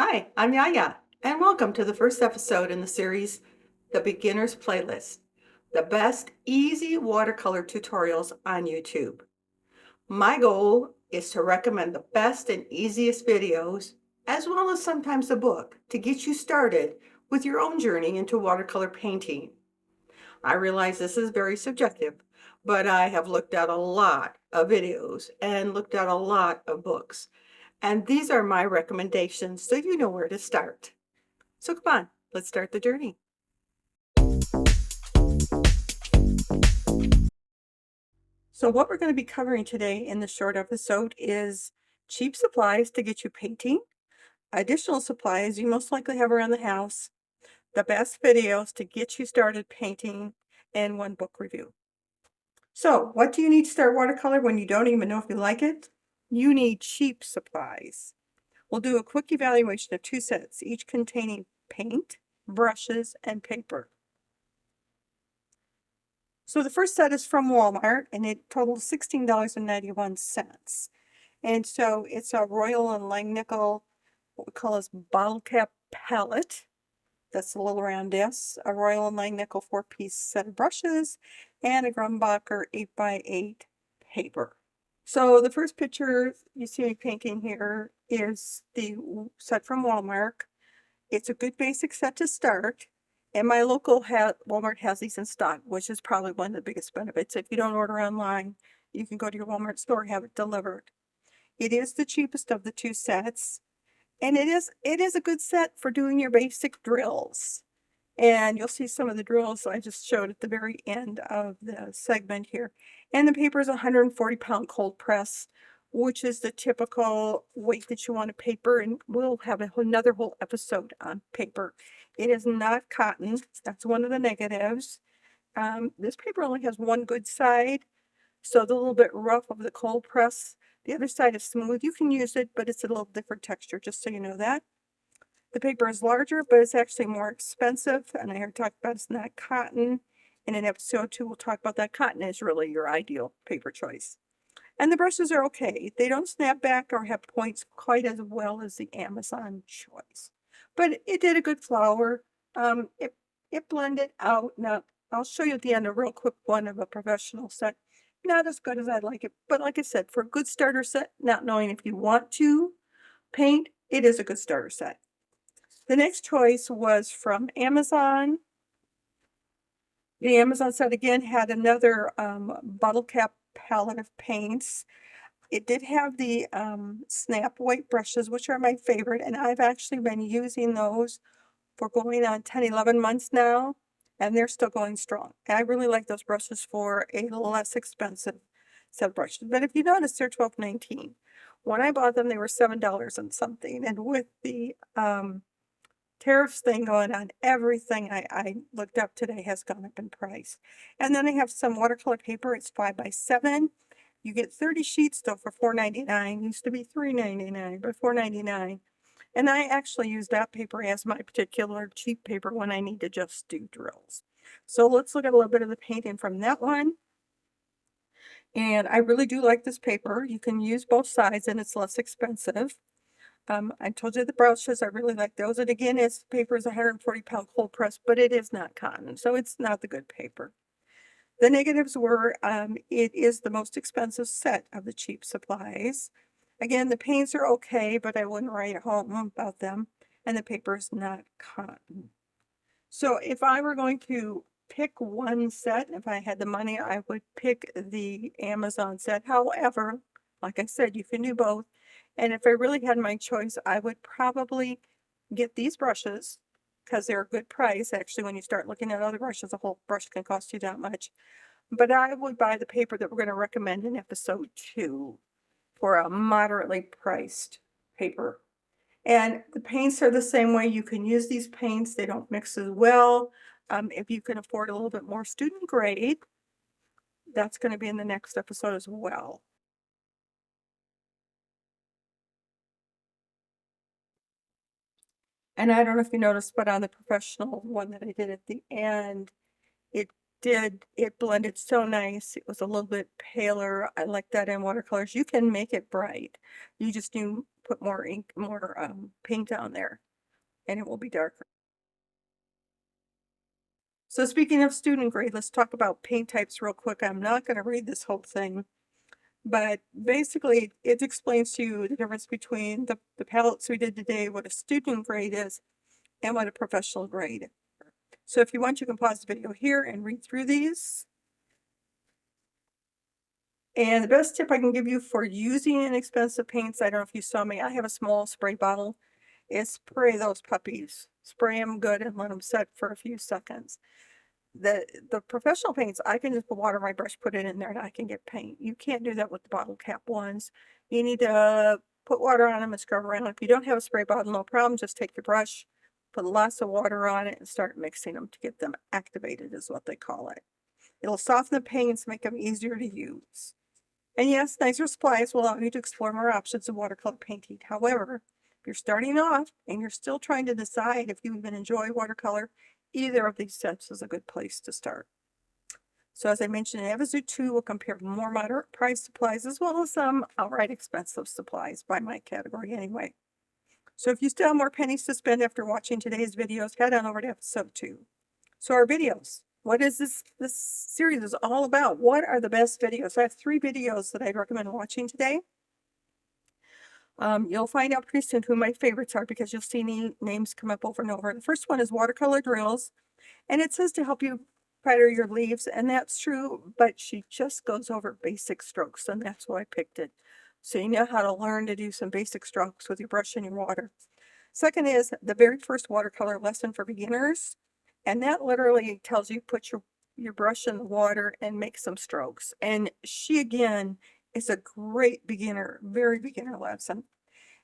Hi, I'm Yaya, and welcome to the first episode in the series, The Beginner's Playlist, the best easy watercolor tutorials on YouTube. My goal is to recommend the best and easiest videos, as well as sometimes a book, to get you started with your own journey into watercolor painting. I realize this is very subjective, but I have looked at a lot of videos and looked at a lot of books. And these are my recommendations so you know where to start. So come on, let's start the journey. So what we're going to be covering today in this short episode is cheap supplies to get you painting, additional supplies you most likely have around the house, the best videos to get you started painting, and one book review. So what do you need to start watercolor when you don't even know if you like it? You need cheap supplies. We'll do a quick evaluation of 2 sets, each containing paint, brushes, and paper. So the first set is from Walmart, and it totals $16.91. And so it's a Royal and Langnickel, what we call this bottle cap palette. That's a little round disc, a Royal and Langnickel 4-piece set of brushes, and a Grumbacher 8x8 paper. So the first picture you see me painting here is the set from Walmart. It's a good basic set to start. And my local Walmart has these in stock, which is probably one of the biggest benefits. If you don't order online, you can go to your Walmart store and have it delivered. It is the cheapest of the 2 sets, and it is a good set for doing your basic drills. And you'll see some of the drills I just showed at the very end of the segment here. And the paper is a 140-pound cold press, which is the typical weight that you want a paper, and we'll have another whole episode on paper. It is not cotton. That's one of the negatives. This paper only has one good side, so the little bit rough of the cold press. The other side is smooth. You can use it, but it's a little different texture, just so you know that. The paper is larger, but it's actually more expensive, and I already talked about it's not cotton. And in episode 2, we'll talk about that cotton is really your ideal paper choice. And the brushes are okay. They don't snap back or have points quite as well as the Amazon choice. But it did a good flower. It blended out. Now, I'll show you at the end a real quick one of a professional set. Not as good as I'd like it, but like I said, for a good starter set, not knowing if you want to paint, it is a good starter set. The next choice was from Amazon. The Amazon set again had another bottle cap palette of paints. It did have the snap white brushes, which are my favorite, and I've actually been using those for going on 10, 11 months now, and they're still going strong. And I really like those brushes for a less expensive set of brushes. But if you notice, they're $12.19. When I bought them, they were $7 and something, and with the tariffs thing going on, everything I looked up today has gone up in price. And then I have some watercolor paper. It's 5x7. You get 30 sheets though for $4.99. Used to be $3.99, but $4.99. And I actually use that paper as my particular cheap paper when I need to just do drills. So let's look at a little bit of the painting from that one. And I really do like this paper. You can use both sides and it's less expensive. I told you the brushes, I really like those. And again, its paper is a 140-pound cold press, but it is not cotton, so it's not the good paper. The negatives were, it is the most expensive set of the cheap supplies. Again, the paints are okay, but I wouldn't write home about them. And the paper is not cotton. So if I were going to pick one set, if I had the money, I would pick the Amazon set. However, like I said, you can do both. And if I really had my choice, I would probably get these brushes because they're a good price. Actually, when you start looking at other brushes, a whole brush can cost you that much. But I would buy the paper that we're going to recommend in episode 2 for a moderately priced paper. And the paints are the same way. You can use these paints. They don't mix as well. If you can afford a little bit more student grade, that's going to be in the next episode as well. And I don't know if you noticed, but on the professional one that I did at the end, it it blended so nice. It was a little bit paler. I like that in watercolors. You can make it bright. You just do put more ink, more paint on there, and it will be darker. So speaking of student grade, let's talk about paint types real quick. I'm not going to read this whole thing, but basically it explains to you the difference between the palettes we did today, what a student grade is, and what a professional grade is. So if you want, you can pause the video here and read through these. And the best tip I can give you for using inexpensive paints, I don't know if you saw me, I have a small spray bottle, is spray those puppies. Spray them good and let them set for a few seconds. The professional paints, I can just put water in my brush, put it in there, and I can get paint. You can't do that with the bottle cap ones. You need to put water on them and scrub around. If you don't have a spray bottle, no problem. Just take your brush, put lots of water on it, and start mixing them to get them activated, is what they call it. It'll soften the paints, make them easier to use. And yes, nicer supplies will allow you to explore more options of watercolor painting. However, if you're starting off and you're still trying to decide if you even enjoy watercolor, either of these sets is a good place to start. So as I mentioned, Avizu 2 will compare more moderate price supplies as well as some outright expensive supplies by my category anyway. So if you still have more pennies to spend after watching today's videos, head on over to episode 2. So our videos. What is this series is all about? What are the best videos? I have 3 videos that I'd recommend watching today. You'll find out pretty soon who my favorites are because you'll see names come up over and over. The first one is watercolor drills, and it says to help you pattern your leaves, and that's true, but she just goes over basic strokes, and that's why I picked it. So you know how to learn to do some basic strokes with your brush and your water. Second is the very first watercolor lesson for beginners. And that literally tells you put your brush in the water and make some strokes. And she, again, is a great beginner, very beginner lesson.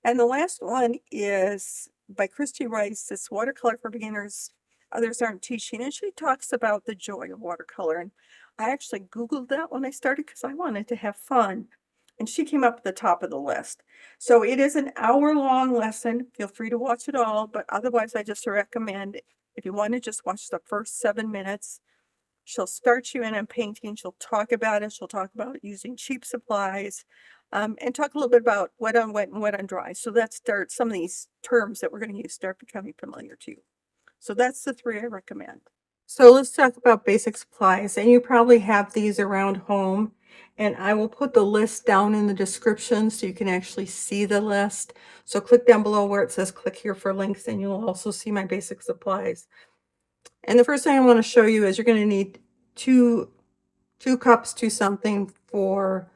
And the last one is by Christy Rice, this Watercolor for Beginners, Others Aren't Teaching. And she talks about the joy of watercolor. And I actually Googled that when I started because I wanted to have fun. And she came up at the top of the list. So it is an hour-long lesson. Feel free to watch it all, but otherwise I just recommend if you want to just watch the first 7 minutes. She'll start you in on painting. She'll talk about it. She'll talk about using cheap supplies, and talk a little bit about wet on wet and wet on dry. So that starts some of these terms that we're going to use start becoming familiar to you. So that's the 3 I recommend. So let's talk about basic supplies, and you probably have these around home, and I will put the list down in the description so you can actually see the list. So click down below where it says click here for links, and you'll also see my basic supplies. And the first thing I want to show you is you're going to need two cups to something for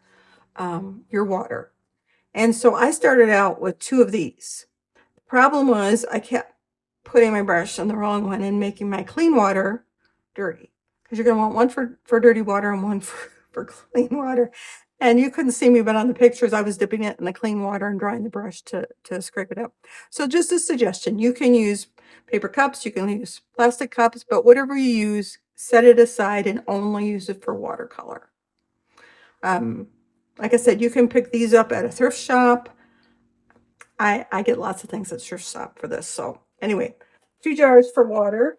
your water. And so I started out with 2 of these. The problem was I kept putting my brush on the wrong one and making my clean water dirty, because you're going to want one for dirty water and one for clean water. And you couldn't see me, but on the pictures I was dipping it in the clean water and drying the brush to scrape it up. So just a suggestion, you can use paper cups, you can use plastic cups, but whatever you use, set it aside and only use it for watercolor. Like I said, you can pick these up at a thrift shop. I get lots of things at thrift shop for this. So anyway, 2 jars for water.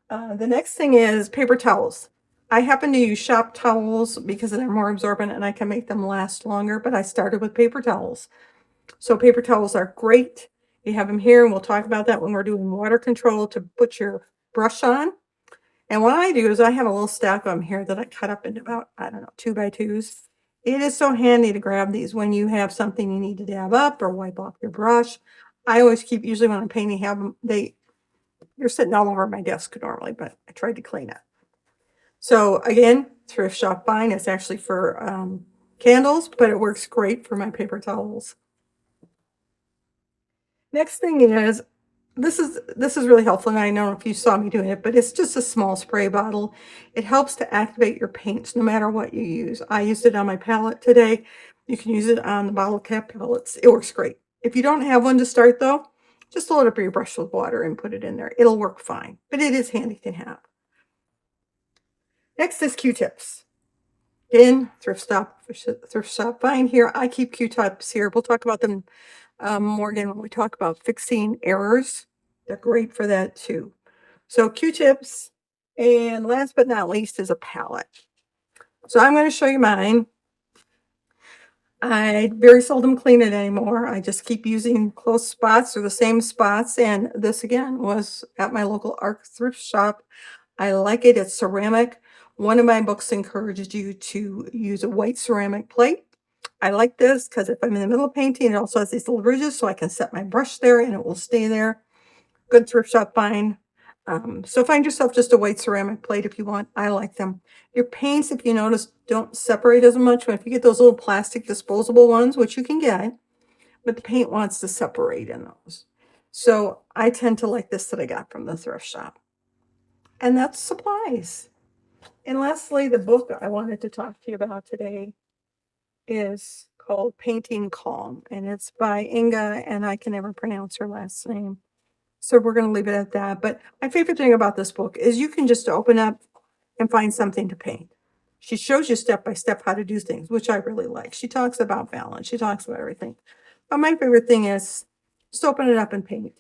The next thing is paper towels. I happen to use shop towels because they're more absorbent and I can make them last longer, but I started with paper towels. So paper towels are great. You have them here, and we'll talk about that when we're doing water control to put your brush on. And what I do is I have a little stack of them here that I cut up into about, I don't know, 2 by 2s. It is so handy to grab these when you have something you need to dab up or wipe off your brush. I always keep, usually when I'm painting, have them, you're sitting all over my desk normally, but I tried to clean it. So again, thrift shop fine. It's actually for candles, but it works great for my paper towels. Next thing is, this is really helpful, and I don't know if you saw me doing it, but it's just a small spray bottle. It helps to activate your paints no matter what you use. I used it on my palette today. You can use it on the bottle cap palettes. It works great. If you don't have one to start though, just load up your brush with water and put it in there. It'll work fine, but it is handy to have. Next is Q-tips. Again, thrift shop fine here. I keep Q-tips here. We'll talk about them more again when we talk about fixing errors. They're great for that too. So Q-tips, And last but not least is a palette. So I'm going to show you mine. I very seldom clean it anymore. I just keep using close spots or the same spots. And this again was at my local art thrift shop. I like it. It's ceramic. One of my books encouraged you to use a white ceramic plate. I like this because if I'm in the middle of painting, it also has these little ridges so I can set my brush there and it will stay there. Good thrift shop find. So find yourself just a white ceramic plate if you want. I like them. Your paints, if you notice, don't separate as much. If you get those little plastic disposable ones, which you can get, but the paint wants to separate in those. So I tend to like this that I got from the thrift shop. And that's supplies. And lastly, the book I wanted to talk to you about today is called Painting Calm. And it's by Inga, and I can never pronounce her last name. So we're going to leave it at that. But my favorite thing about this book is you can just open up and find something to paint. She shows you step by step how to do things, which I really like. She talks about balance. She talks about everything. But my favorite thing is just open it up and paint.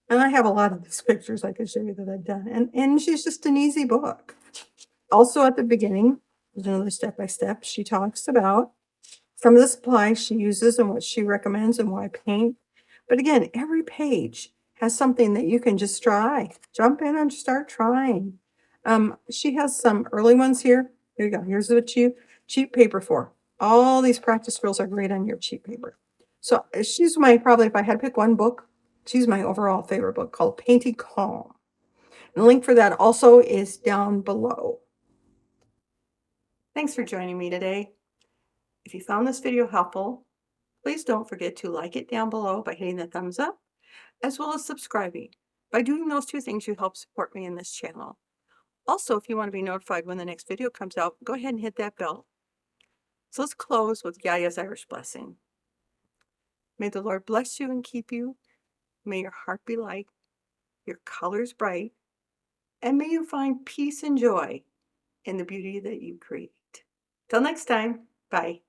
And I have a lot of these pictures I could show you that I've done. And she's just an easy book. Also at the beginning, there's another step by step. She talks about some of the supplies she uses and what she recommends and why paint. But again, every page has something that you can just try. Jump in and start trying. She has some early ones here. Here you go. Here's what you cheap paper for. All these practice drills are great on your cheap paper. So she's my, probably if I had to pick one book, she's my overall favorite book called Painting Calm. And the link for that also is down below. Thanks for joining me today. If you found this video helpful, please don't forget to like it down below by hitting the thumbs up, as well as subscribing. By doing those two things, you help support me in this channel. Also, if you want to be notified when the next video comes out, go ahead and hit that bell. So let's close with Yaya's Irish blessing. May the Lord bless you and keep you. May your heart be light, your colors bright, and may you find peace and joy in the beauty that you create. Till next time, bye.